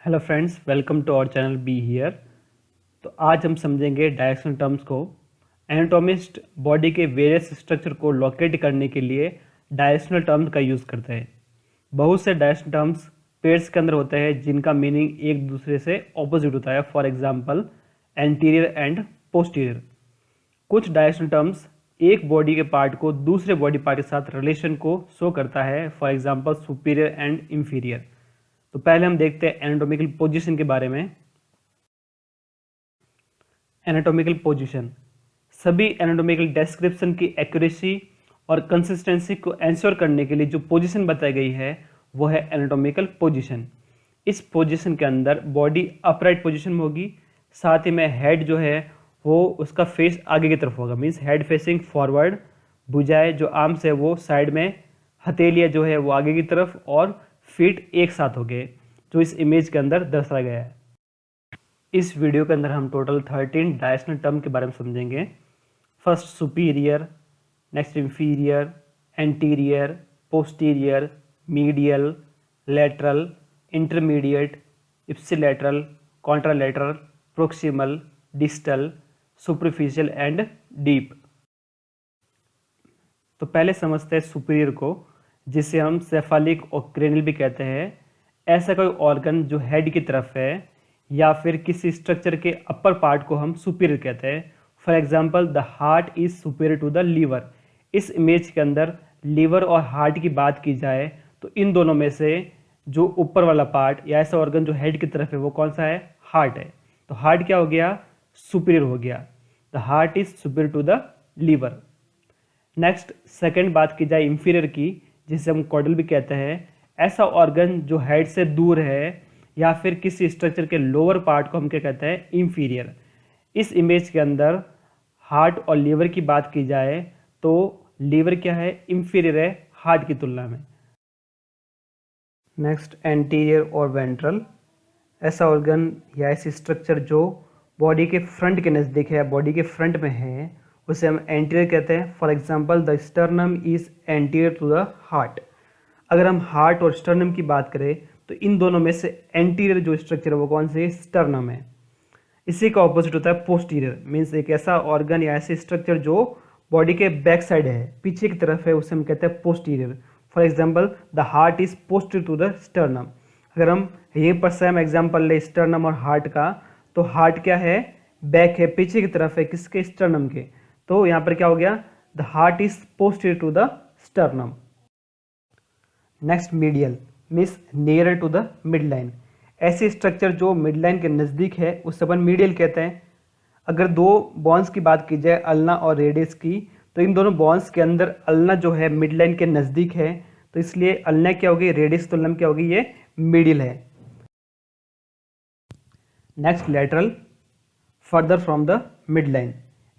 Hello friends, welcome to our channel B here. तो आज हम समझेंगे डायरेक्शनल टर्म्स को। एनाटोमिस्ट बॉडी के वेरियस स्ट्रक्चर को लोकेट करने के लिए डायरेक्शनल टर्म्स का यूज़ करते हैं। बहुत से डायरेक्शनल टर्म्स पेयर्स के अंदर होते हैं जिनका मीनिंग एक दूसरे से ऑपोजिट होता है। For example anterior and posterior. कुछ डायरेक्शनल टर्म्स एक बॉडी के पार्ट को दूसरे बॉडी पार्ट के साथ रिलेशन को शो करता है। For example superior and inferior. तो पहले हम देखते हैं एनाटॉमिकल पोजीशन के बारे में। एनाटॉमिकल पोजीशन सभी एनाटॉमिकल डिस्क्रिप्शन की एक्यूरेसी और कंसिस्टेंसी को एंश्योर करने के लिए जो पोजीशन बताई गई है वो है एनाटॉमिकल पोजीशन। इस पोजीशन के अंदर बॉडी अपराइट पोजीशन में होगी, साथ ही में हेड जो है वो उसका फेस आगे की तरफ होगा, मीन्स हेड फेसिंग फॉरवर्ड। भुजाएं जो आर्म्स है वो साइड में, हथेलियाँ जो है वो आगे की तरफ और फीट एक साथ हो गए, जो इस इमेज के अंदर दर्शाया गया है। इस वीडियो के अंदर हम टोटल 13 डायरेक्शनल टर्म के बारे में समझेंगे। First superior, next inferior, anterior, posterior, medial, lateral, intermediate, ipsilateral, contralateral, proximal, distal, superficial and deep. तो पहले समझते हैं सुपीरियर को, जिसे हम सेफालिक और क्रेनियल भी कहते हैं। ऐसा कोई ऑर्गन जो हेड की तरफ है या फिर किसी स्ट्रक्चर के अपर पार्ट को हम सुपीरियर कहते हैं। For example the heart is superior to the liver. इस इमेज के अंदर लीवर और हार्ट की बात की जाए तो इन दोनों में से जो ऊपर वाला पार्ट या ऐसा ऑर्गन जो हेड की तरफ है वो कौन सा है? हार्ट है। तो हार्ट क्या हो गया? सुपीरियर हो गया। The heart is superior to the liver. Next second बात की जाए इंफीरियर की, जिसे हम कॉर्डल भी कहते हैं। ऐसा ऑर्गन जो हेड से दूर है या फिर किसी स्ट्रक्चर के लोअर पार्ट को हम क्या कहते हैं? इंफीरियर। इस इमेज के अंदर हार्ट और लीवर की बात की जाए तो लीवर क्या है? इंफीरियर है हार्ट की तुलना में। नेक्स्ट एंटीरियर और वेंट्रल। ऐसा ऑर्गन या ऐसी स्ट्रक्चर जो बॉडी के फ्रंट के नज़दीक है, बॉडी के फ्रंट में है, उसे हम एंटीरियर कहते हैं। For example the sternum is anterior to the heart. अगर हम हार्ट और स्टर्नम की बात करें तो इन दोनों में से एंटीरियर जो स्ट्रक्चर है वो कौन से? स्टर्नम है। इसी का ऑपोजिट होता है पोस्टीरियर, मीन्स एक ऐसा ऑर्गन या ऐसे स्ट्रक्चर जो बॉडी के बैक साइड है, पीछे की तरफ है, उसे हम कहते हैं posterior. For example the heart is posterior to the sternum. अगर हम यहीं पर सेम एग्जाम्पल ले स्टर्नम और हार्ट का, तो हार्ट क्या है? बैक है, पीछे की तरफ है, किसके? स्टर्नम के। तो यहाँ पर क्या हो गया? The heart is posterior to the sternum. Next medial, means nearer to the midline. ऐसी स्ट्रक्चर जो मिड लाइन के नज़दीक है उसे अपन मीडियल कहते हैं। अगर दो बॉन्स की बात की जाए, अल्ना और रेडियस की, तो इन दोनों बॉन्स के अंदर अल्ना जो है मिड लाइन के नज़दीक है, तो इसलिए अल्ना क्या होगी? रेडियस तुलना में क्या होगी? ये मीडियल है। Next lateral, further from the midline.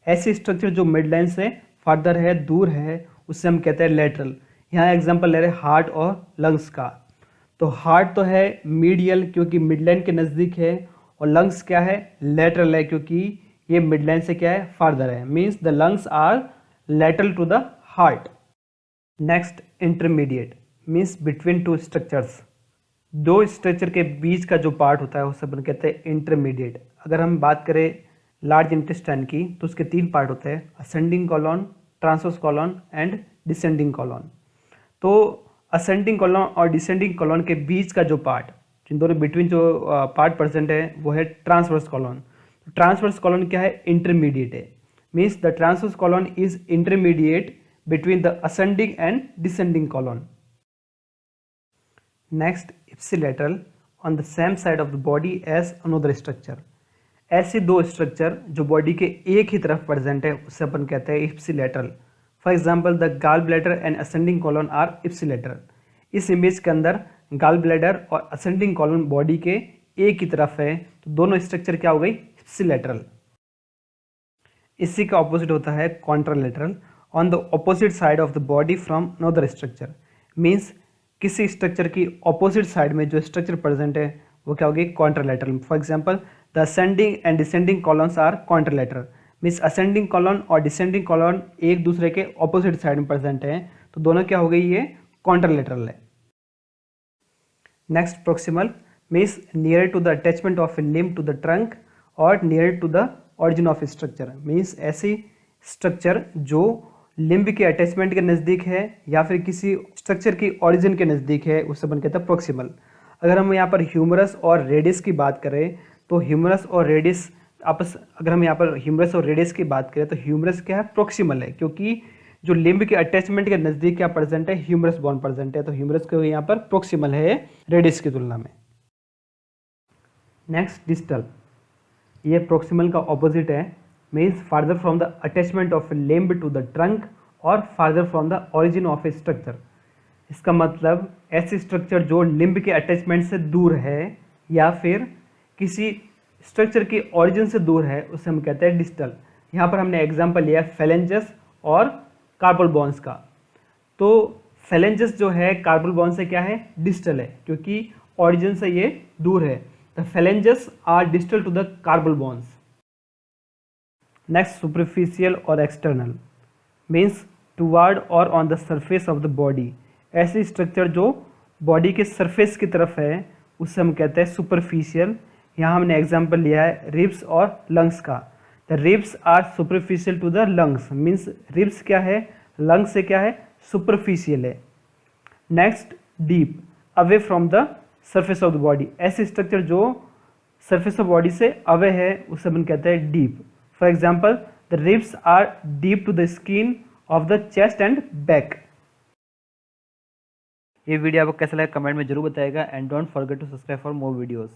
ऐसी स्ट्रक्चर जो मिड लाइन से फर्दर है, दूर है, उससे हम कहते हैं लेटरल। यहाँ एग्जांपल ले रहे हैं हार्ट और लंग्स का। तो हार्ट तो है मीडियल क्योंकि मिड लाइन के नज़दीक है, और लंग्स क्या है? लेटरल है क्योंकि ये मिड लाइन से क्या है? फर्दर है। Means the lungs are lateral to the heart. Next intermediate, means between two structures. दो स्ट्रक्चर के बीच का जो पार्ट होता है उसे अपन कहते हैं इंटरमीडिएट। अगर हम बात करें लार्ज इंटेस्टाइन की तो उसके तीन पार्ट होते हैं: ascending column, transverse column and descending column. तो असेंडिंग कॉलम और डिसेंडिंग कॉलम के बीच का जो पार्ट, जिन दोनों बिटवीन जो पार्ट प्रेजेंट है वो है ट्रांसवर्स कॉलम। ट्रांसवर्स कॉलम क्या है? इंटरमीडिएट है। Means the transverse colon is intermediate between the ascending and descending colon. Next ipsilateral, on the same side of the body as another structure. ऐसे दो structure जो body के एक ही तरफ present है उसे अपन कहते हैं ipsilateral. For example the gallbladder and ascending colon are ipsilateral. इस इमेज के अंदर गाल ब्लैडर और असेंडिंग कॉलम बॉडी के एक ही तरफ है, तो दोनों स्ट्रक्चर क्या हो गई? इप्सिलेटरल। इसी का ऑपोजिट होता है contralateral, on the opposite side of the body from another structure. Means किसी स्ट्रक्चर की ऑपोजिट साइड में जो स्ट्रक्चर प्रेजेंट है वो क्या होगी? Contralateral. For example the ascending and descending colons are contralateral. Means ascending colon और डिसेंडिंग कॉलम एक दूसरे के ऑपोजिट साइड में प्रेजेंट हैं, तो दोनों क्या हो गई? ये कॉन्ट्रालेटरल है। Next proximal, means near to the attachment of a limb to the trunk और near to the origin of structure, means ऐसी स्ट्रक्चर जो लिम्ब के अटैचमेंट के नज़दीक है या फिर किसी स्ट्रक्चर की ऑरिजिन के नज़दीक है, उसे अपन कहते हैं प्रोक्सिमल। अगर हम यहाँ पर ह्यूमरस और रेडियस की बात करें तो ह्यूमरस और रेडियस अगर हम यहाँ पर ह्यूमरस और रेडियस की बात करें तो ह्यूमरस क्या है, प्रोक्सिमल है, क्योंकि जो लिम्ब के अटैचमेंट के नज़दीक क्या प्रेजेंट है, ह्यूमरस बोन प्रेजेंट है, तो ह्यूमरस को यहाँ पर प्रोक्सिमल है रेडियस की तुलना में। नेक्स्ट डिस्टल, ये प्रोक्सिमल का ऑपोजिट है, means farther from the attachment of limb to the trunk और farther from the origin of a structure. इसका मतलब ऐसी स्ट्रक्चर जो लिम्ब के अटैचमेंट से दूर है या फिर किसी स्ट्रक्चर की ऑरिजिन से दूर है, उसे हम कहते हैं डिस्टल। यहाँ पर हमने एग्जांपल लिया फेलेंजस और कार्पल बोन्स का। तो फेलेंजस जो है कार्पल बोन से क्या है, डिस्टल है, क्योंकि ऑरिजिन से ये दूर है। The phalanges are distal to the carpal bones. Next superficial or external, means toward or on the surface of the body. ऐसी स्ट्रक्चर जो बॉडी के सरफेस की तरफ है उसे हम कहते हैं सुपरफिशियल। यहाँ हमने एग्जांपल लिया है रिब्स और लंग्स का। The ribs are superficial to the lungs, means ribs क्या है, लंग्स से क्या है, सुपरफिशियल है। Next deep, away from the surface of the body. ऐसी स्ट्रक्चर जो सरफेस ऑफ बॉडी से अवे है उसे हम कहते हैं deep. For example the ribs are deep to the skin of the chest and back. ये वीडियो आपको कैसा लगा कमेंट में जरूर बताएगा and don't forget to subscribe for more videos.